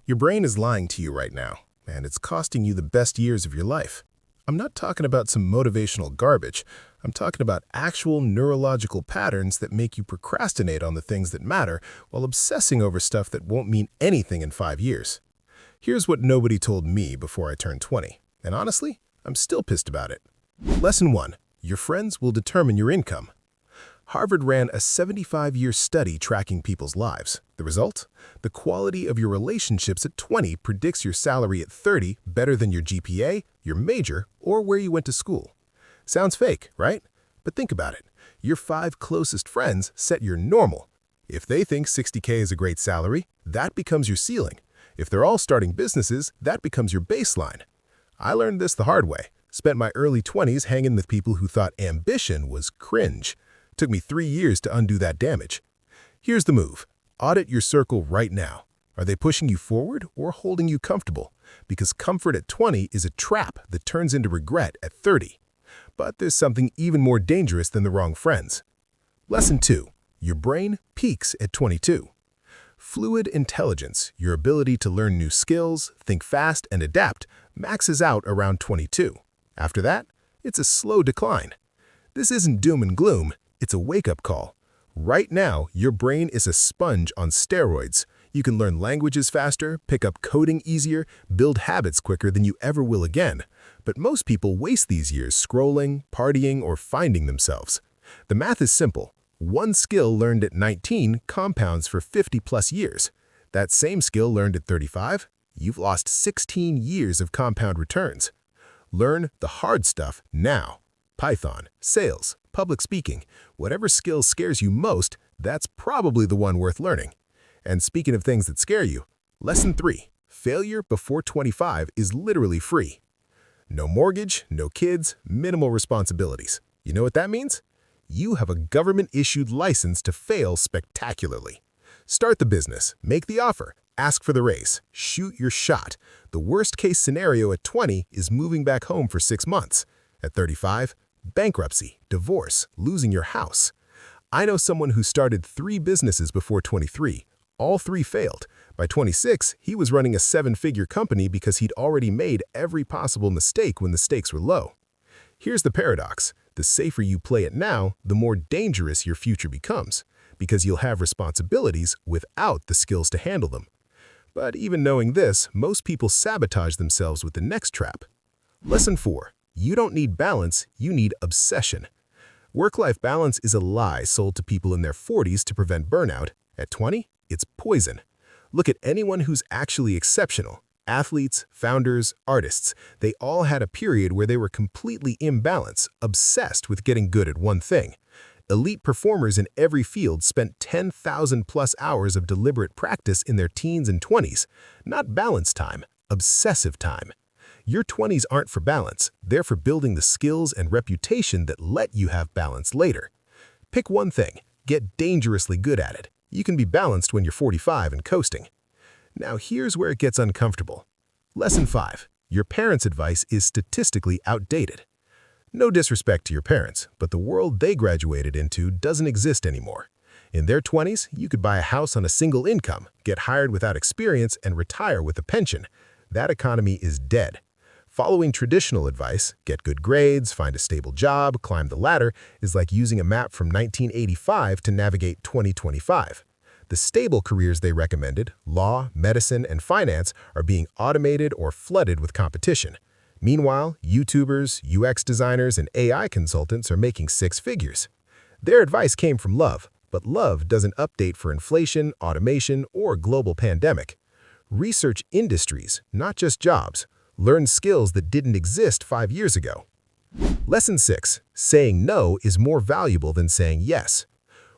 Your brain is lying to you right now, and it's costing you the best years of your life. I'm not talking about some motivational garbage. I'm talking about actual neurological patterns that make you procrastinate on the things that matter while obsessing over stuff that won't mean anything in 5 years. Here's what nobody told me before I turned 20, and honestly, I'm still pissed about it. Lesson 1. Your friends will determine your income. Harvard ran a 75-year study tracking people's lives. The result? The quality of your relationships at 20 predicts your salary at 30 better than your GPA, your major, or where you went to school. Sounds fake, right? But think about it. Your 5 closest friends set your normal. If they think 60K is a great salary, that becomes your ceiling. If they're all starting businesses, that becomes your baseline. I learned this the hard way. Spent my early 20s hanging with people who thought ambition was cringe. Took me 3 years to undo that damage. Here's the move. Audit your circle right now. Are they pushing you forward or holding you comfortable? Because comfort at 20 is a trap that turns into regret at 30. But there's something even more dangerous than the wrong friends. Lesson 2. Your brain peaks at 22. Fluid intelligence, your ability to learn new skills, think fast, and adapt, maxes out around 22. After that, it's a slow decline. This isn't doom and gloom. It's a wake-up call. Right now, your brain is a sponge on steroids. You can learn languages faster, pick up coding easier, build habits quicker than you ever will again. But most people waste these years scrolling, partying, or finding themselves. The math is simple. One skill learned at 19 compounds for 50-plus years. That same skill learned at 35, you've lost 16 years of compound returns. Learn the hard stuff now. Python, sales, public speaking, whatever skill scares you most, that's probably the one worth learning. And speaking of things that scare you, Lesson 3. Failure before 25 is literally free. No mortgage, no kids, minimal responsibilities. You know what that means? You have a government-issued license to fail spectacularly. Start the business, make the offer, ask for the raise, shoot your shot. The worst-case scenario at 20 is moving back home for 6 months. At 35, bankruptcy, divorce, losing your house. I know someone who started 3 businesses before 23. All 3 failed. By 26, he was running a 7-figure company because he'd already made every possible mistake when the stakes were low. Here's the paradox. The safer you play it now, the more dangerous your future becomes, because you'll have responsibilities without the skills to handle them. But even knowing this, most people sabotage themselves with the next trap. Lesson 4. You don't need balance, you need obsession. Work-life balance is a lie sold to people in their 40s to prevent burnout. At 20, it's poison. Look at anyone who's actually exceptional. Athletes, founders, artists, they all had a period where they were completely imbalanced, obsessed with getting good at one thing. Elite performers in every field spent 10,000-plus hours of deliberate practice in their teens and 20s. Not balance time, obsessive time. Your 20s aren't for balance, they're for building the skills and reputation that let you have balance later. Pick one thing, get dangerously good at it. You can be balanced when you're 45 and coasting. Now here's where it gets uncomfortable. Lesson 5. Your parents' advice is statistically outdated. No disrespect to your parents, but the world they graduated into doesn't exist anymore. In their 20s, you could buy a house on a single income, get hired without experience, and retire with a pension. That economy is dead. Following traditional advice, get good grades, find a stable job, climb the ladder, is like using a map from 1985 to navigate 2025. The stable careers they recommended, law, medicine, and finance, are being automated or flooded with competition. Meanwhile, YouTubers, UX designers, and AI consultants are making 6 figures. Their advice came from love, but love doesn't update for inflation, automation, or global pandemic. Research industries, not just jobs. Learn skills that didn't exist 5 years ago. Lesson 6. Saying no is more valuable than saying yes.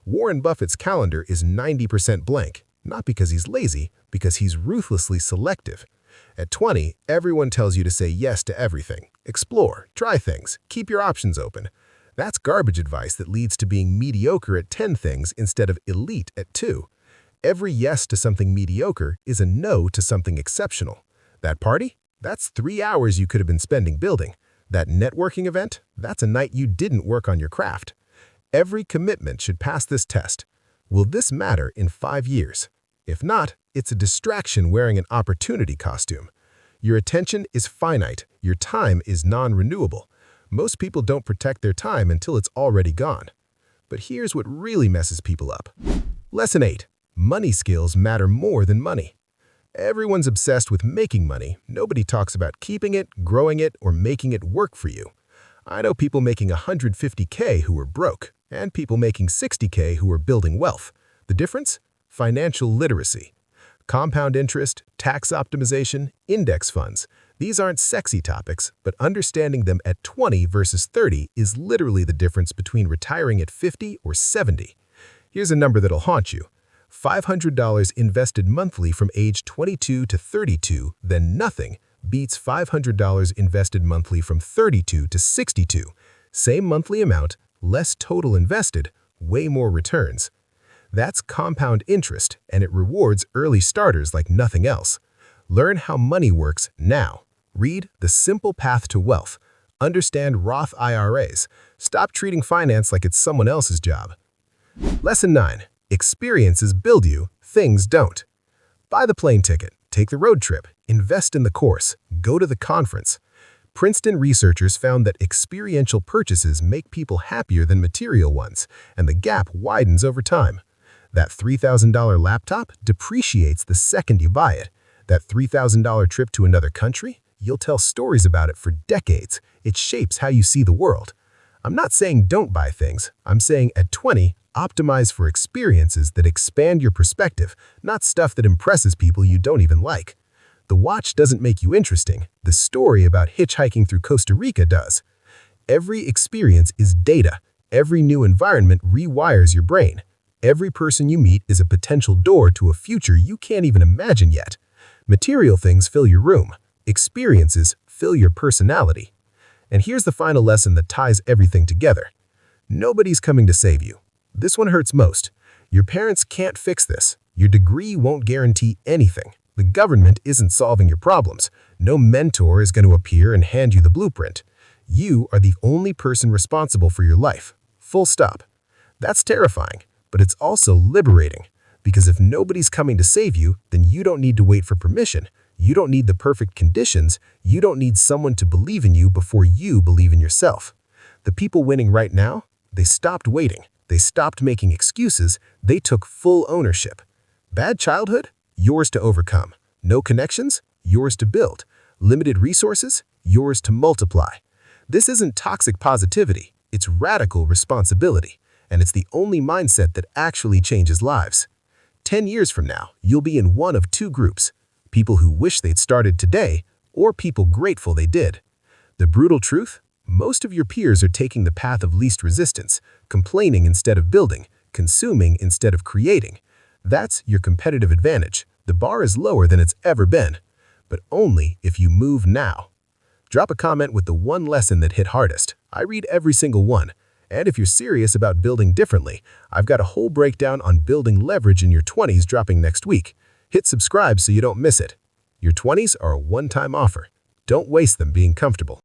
Warren Buffett's calendar is 90% blank, not because he's lazy, because he's ruthlessly selective. At 20, everyone tells you to say yes to everything. Explore, try things, keep your options open. That's garbage advice that leads to being mediocre at 10 things instead of elite at 2. Every yes to something mediocre is a no to something exceptional. That party? That's 3 hours you could have been spending building. That networking event? That's a night you didn't work on your craft. Every commitment should pass this test. Will this matter in 5 years? If not, It's a distraction wearing an opportunity costume. Your attention is finite. Your time is non-renewable. Most people don't protect their time until it's already gone. But here's what really messes people up. Lesson 8. Money skills matter more than money. Everyone's obsessed with making money. Nobody talks about keeping it, growing it, or making it work for you. I know people making $150K who are broke, and people making $60K who are building wealth. The difference? Financial literacy. Compound interest, tax optimization, index funds. These aren't sexy topics, but understanding them at 20 versus 30 is literally the difference between retiring at 50 or 70. Here's a number that'll haunt you. $500 invested monthly from age 22 to 32, then nothing, beats $500 invested monthly from 32 to 62. Same monthly amount, less total invested, way more returns. That's compound interest, and it rewards early starters like nothing else. Learn how money works now. Read The Simple Path to Wealth. Understand Roth IRAs. Stop treating finance like it's someone else's job. Lesson 9. Experiences build you, things don't. Buy the plane ticket, take the road trip, invest in the course, go to the conference. Princeton researchers found that experiential purchases make people happier than material ones, and the gap widens over time. That $3,000 laptop depreciates the second you buy it. That $3,000 trip to another country? You'll tell stories about it for decades. It shapes how you see the world. I'm not saying don't buy things. I'm saying at 20, optimize for experiences that expand your perspective, not stuff that impresses people you don't even like. The watch doesn't make you interesting. The story about hitchhiking through Costa Rica does. Every experience is data. Every new environment rewires your brain. Every person you meet is a potential door to a future you can't even imagine yet. Material things fill your room. Experiences fill your personality. And here's the final lesson that ties everything together. Nobody's coming to save you. This one hurts most. Your parents can't fix this. Your degree won't guarantee anything. The government isn't solving your problems. No mentor is going to appear and hand you the blueprint. You are the only person responsible for your life. Full stop. That's terrifying, but it's also liberating. Because if nobody's coming to save you, then you don't need to wait for permission. You don't need the perfect conditions. You don't need someone to believe in you before you believe in yourself. The people winning right now, they stopped waiting. They stopped making excuses. They took full ownership. Bad childhood? Yours to overcome. No connections? Yours to build. Limited resources? Yours to multiply. This isn't toxic positivity. It's radical responsibility. And it's the only mindset that actually changes lives. 10 years from now, you'll be in one of two groups. People who wish they'd started today, or people grateful they did. The brutal truth? Most of your peers are taking the path of least resistance, complaining instead of building, consuming instead of creating. That's your competitive advantage. The bar is lower than it's ever been, but only if you move now. Drop a comment with the one lesson that hit hardest. I read every single one. And if you're serious about building differently, I've got a whole breakdown on building leverage in your 20s dropping next week. Hit subscribe so you don't miss it. Your 20s are a one-time offer. Don't waste them being comfortable.